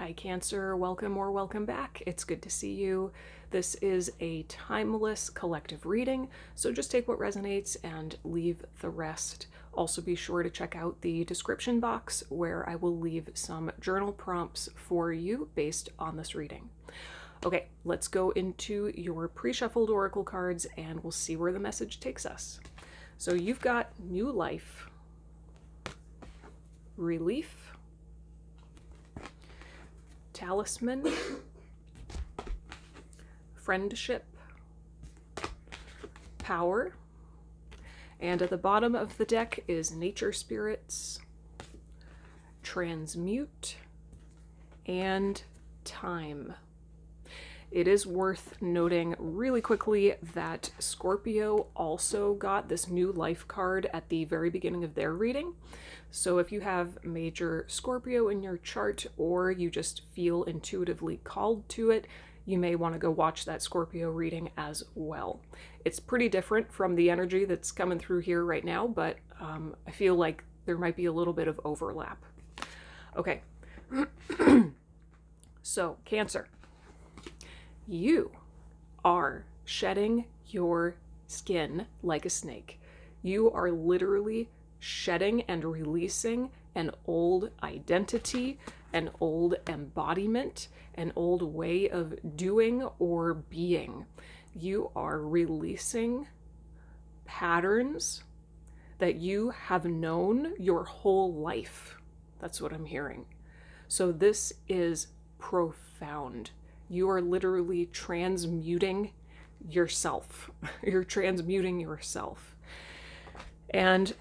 Hi Cancer, welcome or welcome back. It's good to see you. This is a timeless collective reading, so just take what resonates and leave the rest. Also be sure to check out the description box where I will leave some journal prompts for you based on this reading. Okay, let's go into your pre-shuffled oracle cards and we'll see where the message takes us. So you've got new life, relief, talisman, friendship, power, and at the bottom of the deck is nature spirits, transmute, and time. It is worth noting really quickly that Scorpio also got this new life card at the very beginning of their reading. So if you have major Scorpio in your chart or you just feel intuitively called to it, you may want to go watch that Scorpio reading as well. It's pretty different from the energy that's coming through here right now, but I feel like there might be a little bit of overlap. Okay, so Cancer. You are shedding your skin like a snake. You are literally shedding and releasing an old identity, an old embodiment, an old way of doing or being. You are releasing patterns that you have known your whole life. That's what I'm hearing. So this is profound. You are literally transmuting yourself. You're transmuting yourself. And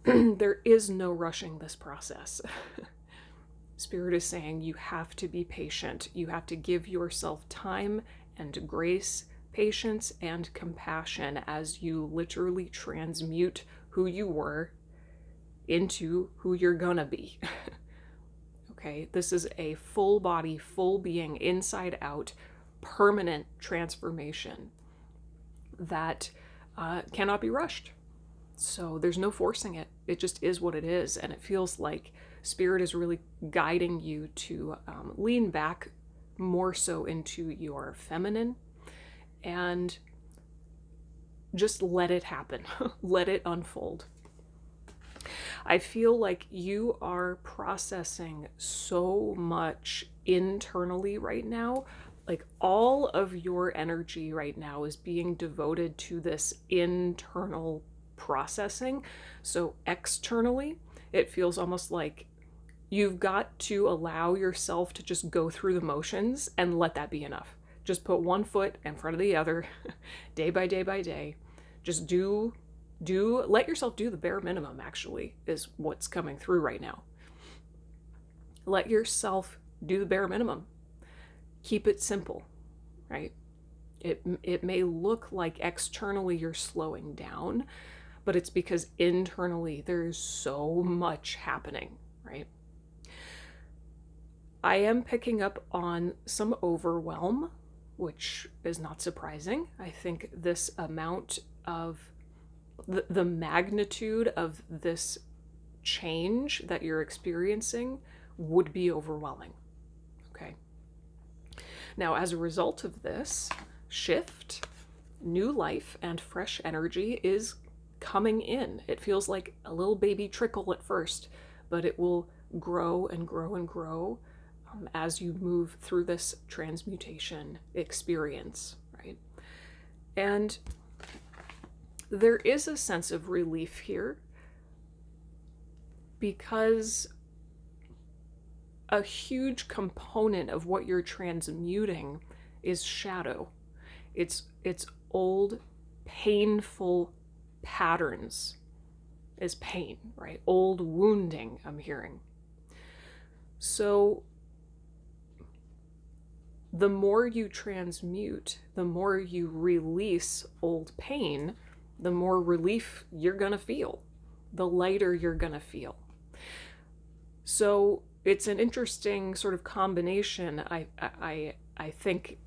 there is no rushing this process. Spirit is saying you have to be patient. You have to give yourself time and grace, patience, and compassion as you literally transmute who you were into who you're gonna be. Okay, this is a full body, full being, inside out, permanent transformation that cannot be rushed. So there's no forcing it. It just is what it is. And it feels like Spirit is really guiding you to lean back more so into your feminine and just let it happen. Let it unfold. I feel like you are processing so much internally right now. Like all of your energy right now is being devoted to this internal processing. So externally, it feels almost like you've got to allow yourself to just go through the motions and let that be enough. Just put one foot in front of the other, day by day by day. Just let yourself do the bare minimum, actually, is what's coming through right now. Let yourself do the bare minimum. Keep it simple, right? It may look like externally you're slowing down, but it's because internally there's so much happening, right? I am picking up on some overwhelm, which is not surprising. I think this amount of the magnitude of this change that you're experiencing would be overwhelming. Okay. Now, as a result of this shift, new life and fresh energy is coming in. It feels like a little baby trickle at first, but it will grow and grow and grow as you move through this transmutation experience, right? And there is a sense of relief here because a huge component of what you're transmuting is shadow. It's old, painful patterns is pain, right? Old wounding, I'm hearing. So the more you transmute, the more you release old pain, the more relief you're gonna feel, the lighter you're gonna feel. So it's an interesting sort of combination, I think,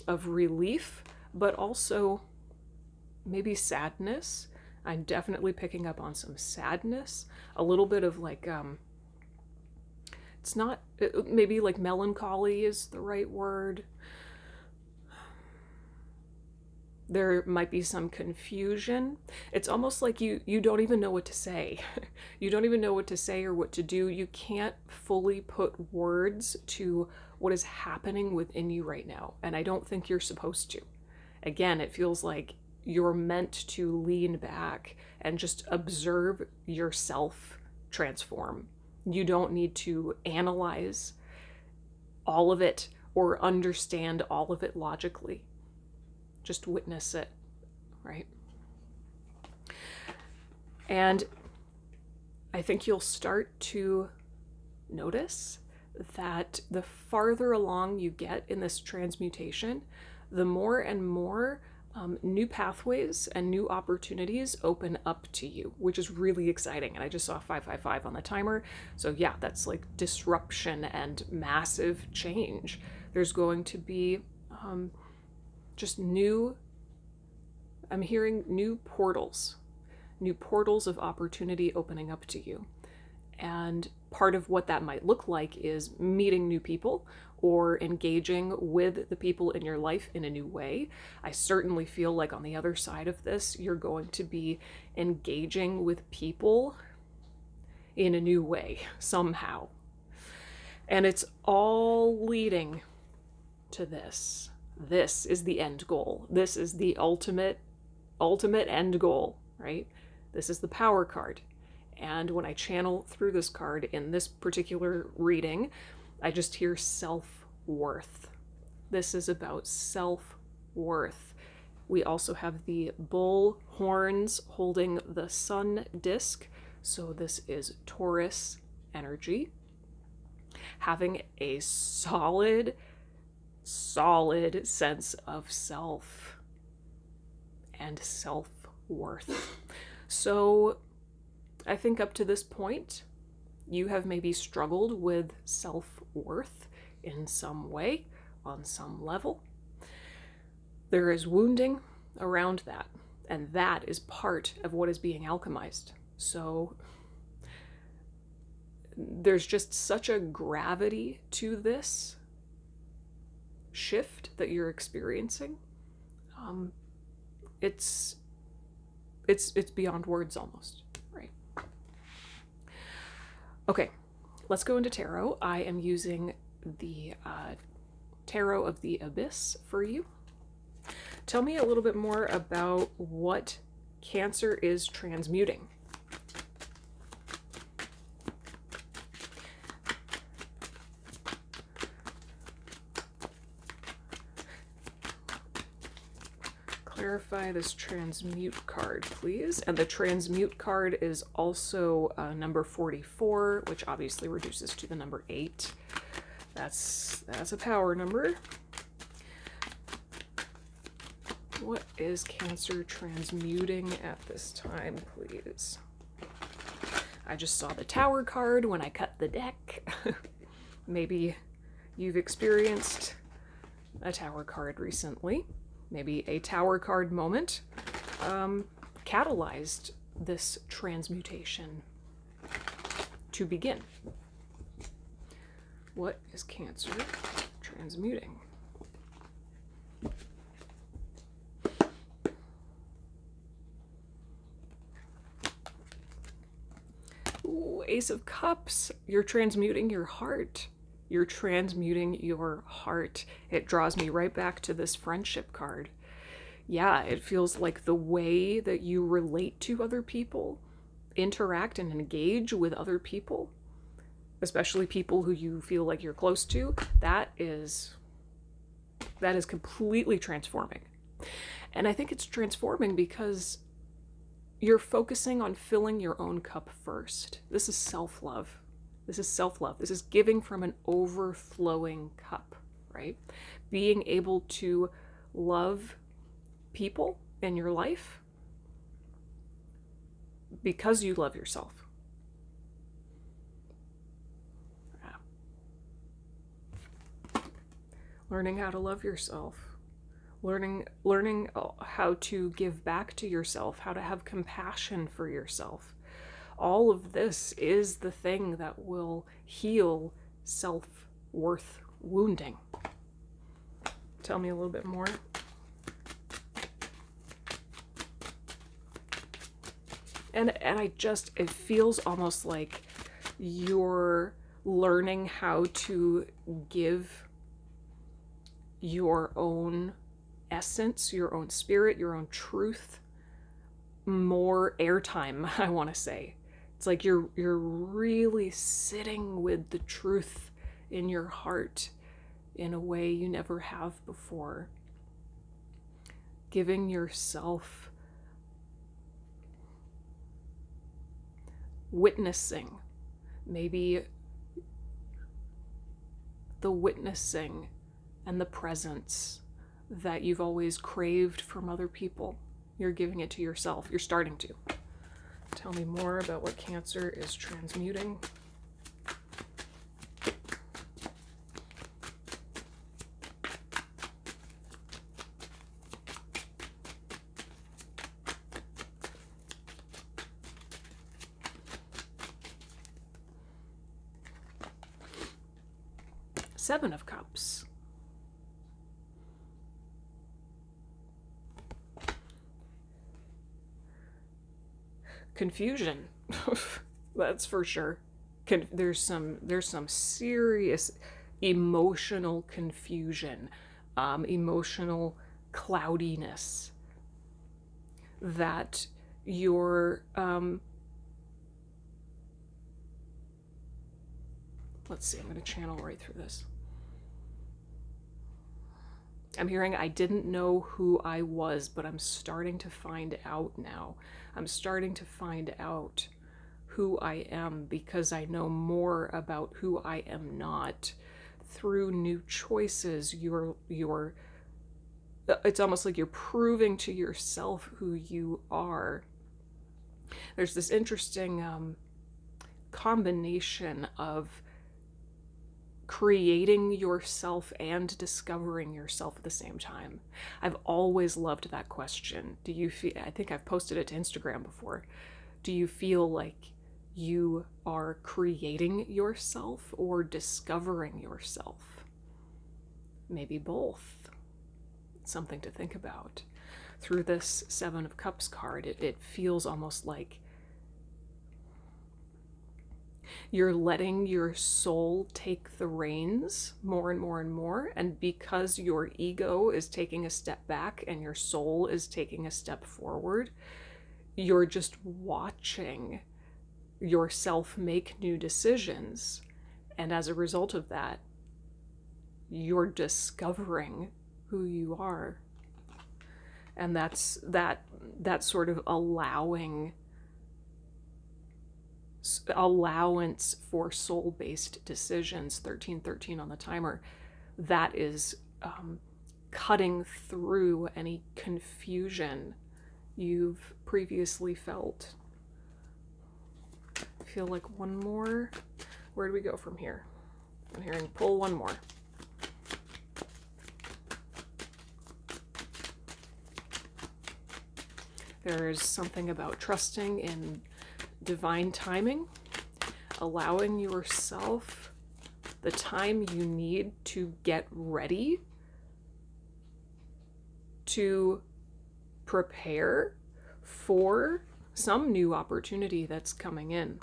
of relief, but also maybe sadness. I'm definitely picking up on some sadness, a little bit of like It's not, maybe like melancholy is the right word. There might be some confusion. It's almost like you don't even know what to say. You don't even know what to say or what to do. You can't fully put words to what is happening within you right now. And I don't think you're supposed to. Again, it feels like you're meant to lean back and just observe yourself transform. You don't need to analyze all of it or understand all of it logically. Just witness it, right? And I think you'll start to notice that the farther along you get in this transmutation, the more and more new pathways and new opportunities open up to you, which is really exciting. And I just saw 555 on the timer. So yeah, that's like disruption and massive change. There's going to be just new, I'm hearing new portals of opportunity opening up to you. And part of what that might look like is meeting new people or engaging with the people in your life in a new way. I certainly feel like on the other side of this, you're going to be engaging with people in a new way somehow. And it's all leading to this. This is the end goal. This is the ultimate end goal, right? This is the power card. And when I channel through this card in this particular reading, I just hear self-worth. This is about self-worth. We also have the bull horns holding the sun disc. So this is Taurus energy. Having a solid sense of self and self-worth. So I think up to this point, you have maybe struggled with self-worth in some way, on some level. There is wounding around that, and that is part of what is being alchemized. So there's just such a gravity to this shift that you're experiencing. It's beyond words almost, right? Okay, let's go into tarot. I am using the Tarot of the Abyss for you. Tell me a little bit more about what Cancer is transmuting. Clarify this transmute card, please. And the transmute card is also number 44, which obviously reduces to the number 8. That's a power number. What is Cancer transmuting at this time, please? I just saw the Tower card when I cut the deck. Maybe you've experienced a Tower card recently. Maybe a Tower card moment catalyzed this transmutation to begin. What is Cancer transmuting? Ooh, Ace of Cups. You're transmuting your heart. You're transmuting your heart. It draws me right back to this friendship card. Yeah, it feels like the way that you relate to other people, interact and engage with other people, especially people who you feel like you're close to, that is completely transforming. And I think it's transforming because you're focusing on filling your own cup first. This is self-love. This is self-love. This is giving from an overflowing cup, right? Being able to love people in your life because you love yourself. Yeah. Learning how to love yourself. Learning how to give back to yourself, how to have compassion for yourself. All of this is the thing that will heal self-worth wounding. Tell me a little bit more. And it feels almost like you're learning how to give your own essence, your own spirit, your own truth more airtime, I want to say. It's like you're really sitting with the truth in your heart in a way you never have before. Giving yourself, witnessing, maybe the witnessing and the presence that you've always craved from other people. You're giving it to yourself. You're starting to. Tell me more about what Cancer is transmuting. Seven of Cups. Confusion. That's for sure. There's some serious emotional confusion, emotional cloudiness that you're let's see, I'm going to channel right through this. I'm hearing I didn't know who I was, but I'm starting to find out now. I'm starting to find out who I am because I know more about who I am not through new choices. It's almost like you're proving to yourself who you are. There's this interesting combination of creating yourself and discovering yourself at the same time. I've always loved that question. Do you feel, I think I've posted it to Instagram before, do you feel like you are creating yourself or discovering yourself? Maybe both. Something to think about. Through this Seven of Cups card, it feels almost like you're letting your soul take the reins more and more and more. And because your ego is taking a step back and your soul is taking a step forward, you're just watching yourself make new decisions. And as a result of that, you're discovering who you are. And that's sort of allowance for soul-based decisions, 1313 on the timer, that is cutting through any confusion you've previously felt. I feel like one more. Where do we go from here? I'm hearing pull one more. There's something about trusting in divine timing, allowing yourself the time you need to get ready, to prepare for some new opportunity that's coming in.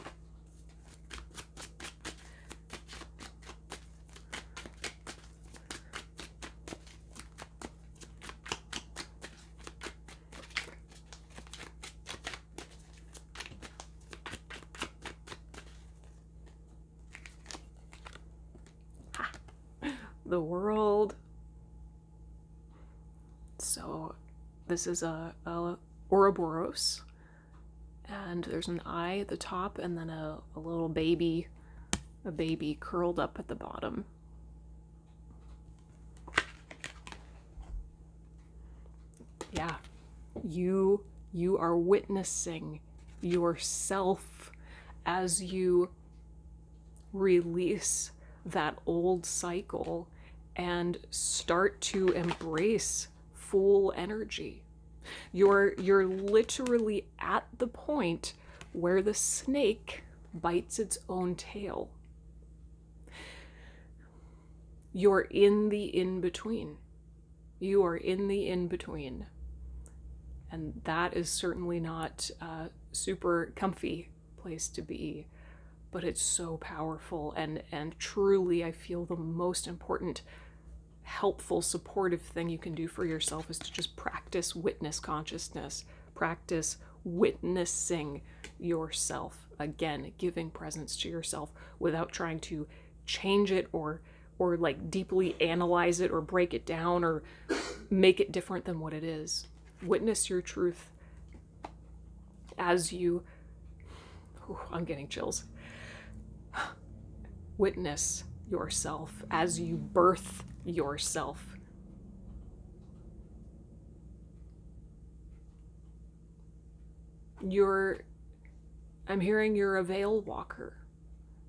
The World. So this is a Ouroboros, and there's an eye at the top and then a little baby, curled up at the bottom. Yeah, you are witnessing yourself as you release that old cycle and start to embrace full energy. You're literally at the point where the snake bites its own tail. You're in the in-between. You are in the in-between. And that is certainly not a super comfy place to be, but it's so powerful. And truly, I feel the most important, helpful, supportive thing you can do for yourself is to just practice witness consciousness. Practice witnessing yourself. Again, giving presence to yourself without trying to change it or like deeply analyze it or break it down or make it different than what it is. Witness your truth as you... Ooh, I'm getting chills. Witness yourself as you birth yourself. I'm hearing you're a veil walker.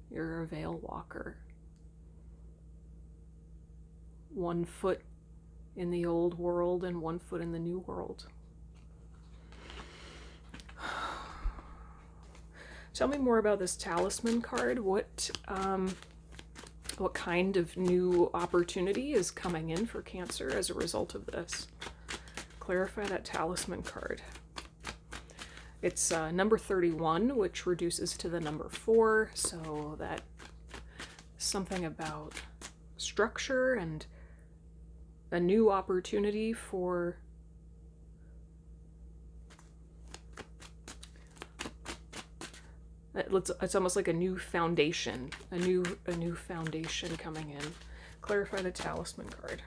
You're a veil walker. One foot in the old world and one foot in the new world. Tell me more about this talisman card. What kind of new opportunity is coming in for Cancer as a result of this? Clarify that talisman card. It's number 31, which reduces to the number 4, so that something about structure and a new opportunity for it's almost like a new foundation, a new foundation coming in. Clarify the talisman card.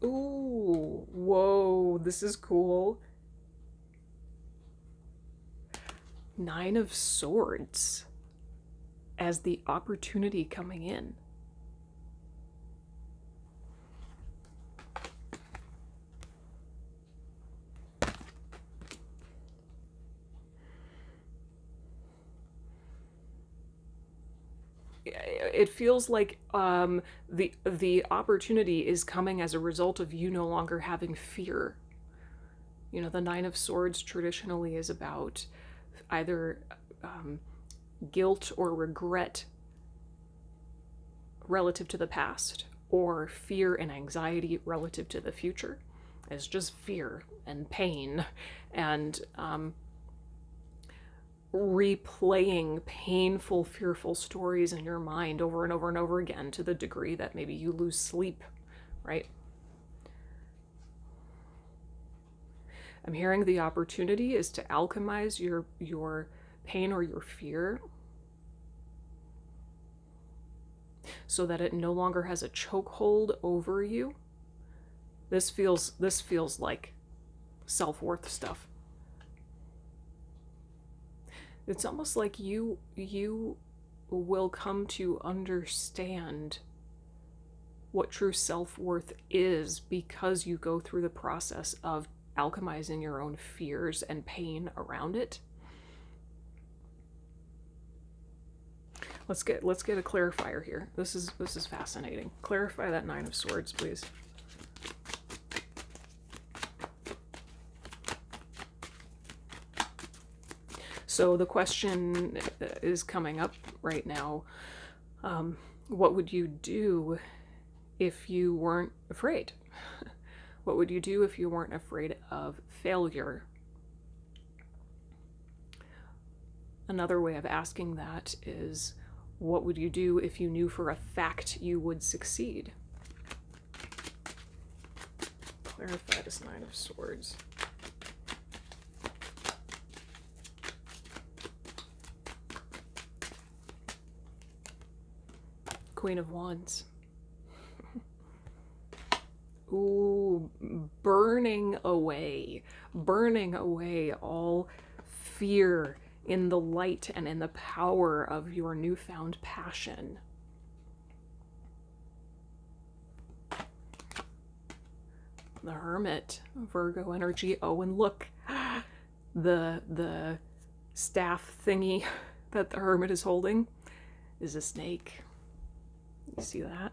Ooh, whoa, this is cool. 9 of Swords as the opportunity coming in. It feels like the opportunity is coming as a result of you no longer having fear. You know, the 9 of Swords traditionally is about either guilt or regret relative to the past, or fear and anxiety relative to the future. It's just fear and pain and replaying painful, fearful stories in your mind over and over and over again to the degree that maybe you lose sleep, right? I'm hearing the opportunity is to alchemize your pain or your fear so that it no longer has a chokehold over you. This feels like self-worth stuff. It's almost like you will come to understand what true self-worth is because you go through the process of alchemizing your own fears and pain around it. Let's get a clarifier here. This is fascinating. Clarify that 9 of Swords, please. So the question is coming up right now. What would you do if you weren't afraid? What would you do if you weren't afraid of failure? Another way of asking that is, what would you do if you knew for a fact you would succeed? Clarify this 9 of Swords. Queen of Wands. Ooh, burning away all fear in the light and in the power of your newfound passion. The Hermit, Virgo energy. Oh, and look, The staff thingy that the hermit is holding is a snake. You see that?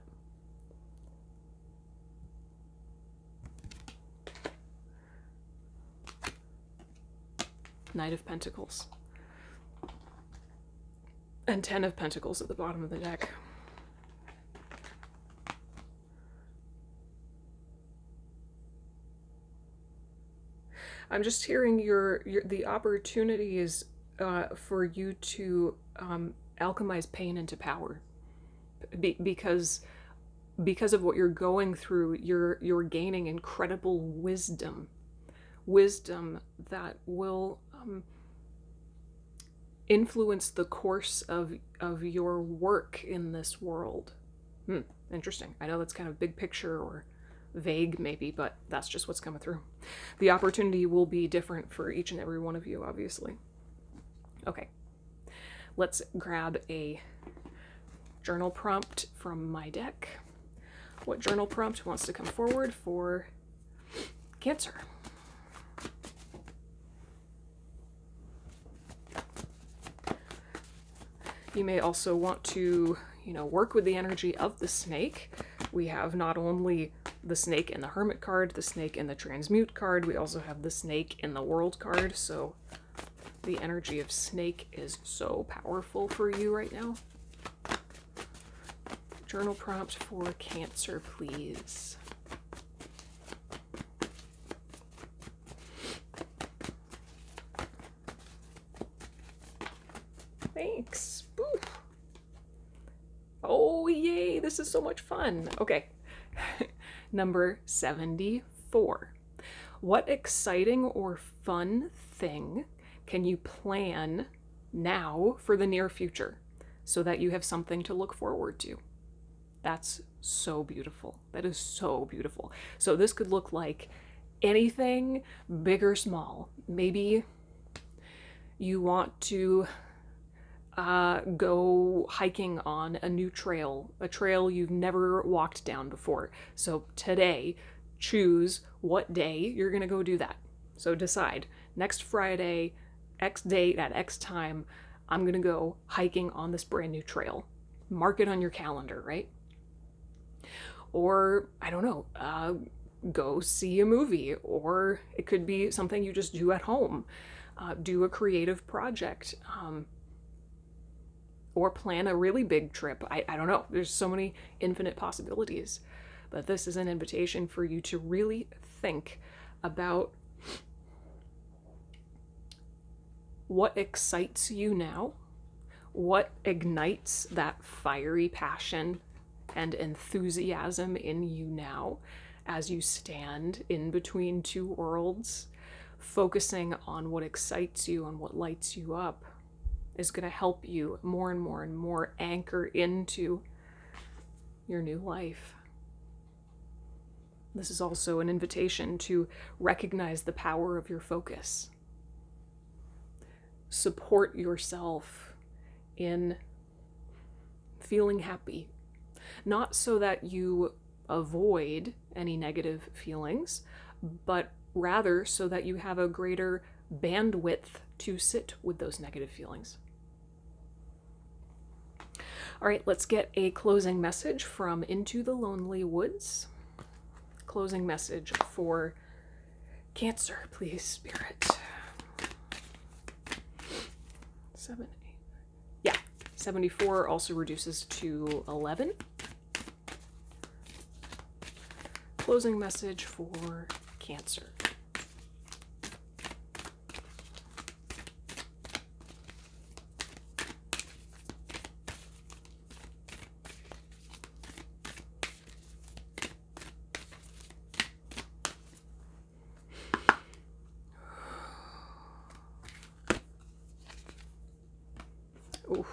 Knight of Pentacles. And 10 of Pentacles at the bottom of the deck. I'm just hearing the opportunities for you to alchemize pain into power, because of what you're going through. You're gaining incredible wisdom that will influence the course of your work in this world. Interesting. I know that's kind of big picture or vague maybe, but that's just what's coming through. The opportunity will be different for each and every one of you, obviously. Okay, let's grab a journal prompt from my deck. What journal prompt wants to come forward for Cancer? You may also want to, work with the energy of the snake. We have not only the snake in the Hermit card, the snake in the Transmute card, we also have the snake in the World card, so the energy of snake is so powerful for you right now. Journal prompt for Cancer, please. Thanks. Boo. Oh, yay, this is so much fun. Okay. Number 74. What exciting or fun thing can you plan now for the near future so that you have something to look forward to? That's so beautiful. That is so beautiful. So this could look like anything, big or small. Maybe you want to go hiking on a new trail, a trail you've never walked down before. So today, choose what day you're going to go do that. So decide, next Friday, X date at X time, I'm going to go hiking on this brand new trail. Mark it on your calendar, right? Or, I don't know, go see a movie, or it could be something you just do at home. Do a creative project. Or plan a really big trip. I don't know. There's so many infinite possibilities. But this is an invitation for you to really think about what excites you now, what ignites that fiery passion and enthusiasm in you now as you stand in between two worlds, focusing on what excites you and what lights you up is going to help you more and more and more anchor into your new life. This is also an invitation to recognize the power of your focus. Support yourself in feeling happy, not so that you avoid any negative feelings, but rather so that you have a greater bandwidth to sit with those negative feelings. All right, let's get a closing message from Into the Lonely Woods. Closing message for Cancer, please, Spirit. 7, 8. Yeah, 74 also reduces to 11. Closing message for Cancer. Ooh,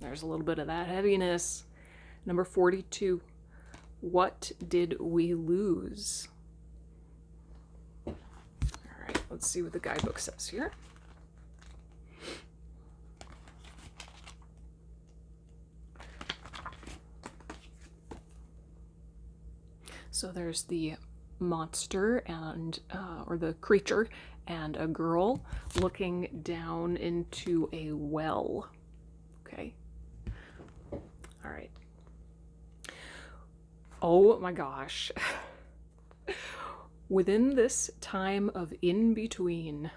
there's a little bit of that heaviness. Number 42. What did we lose? All right, let's see what the guidebook says here. So there's the monster and or the creature and a girl looking down into a well. Okay. All right. Oh my gosh. Within this time of in-between,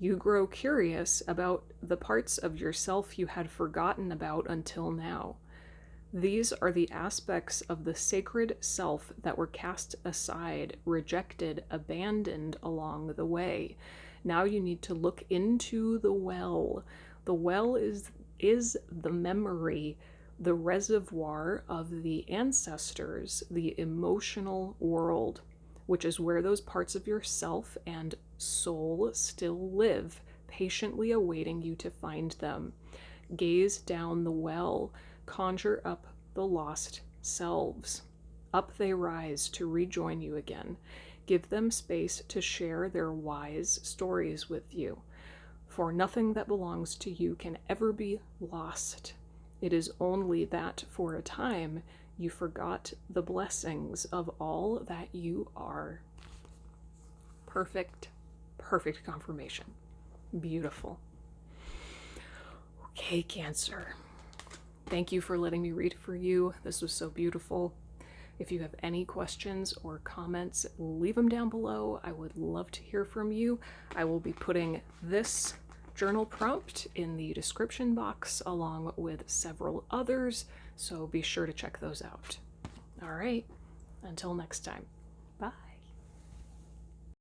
you grow curious about the parts of yourself you had forgotten about until now. These are the aspects of the sacred self that were cast aside, rejected, abandoned along the way. Now you need to look into the well. The well is the memory, the reservoir of the ancestors, the emotional world, which is where those parts of yourself and soul still live, patiently awaiting you to find them. Gaze down the well, conjure up the lost selves. Up they rise to rejoin you again. Give them space to share their wise stories with you. For nothing that belongs to you can ever be lost. It is only that for a time you forgot the blessings of all that you are. Perfect, perfect confirmation. Beautiful. Okay, Cancer. Thank you for letting me read for you. This was so beautiful. If you have any questions or comments, leave them down below. I would love to hear from you. I will be putting this journal prompt in the description box along with several others, so be sure to check those out. All right, until next time.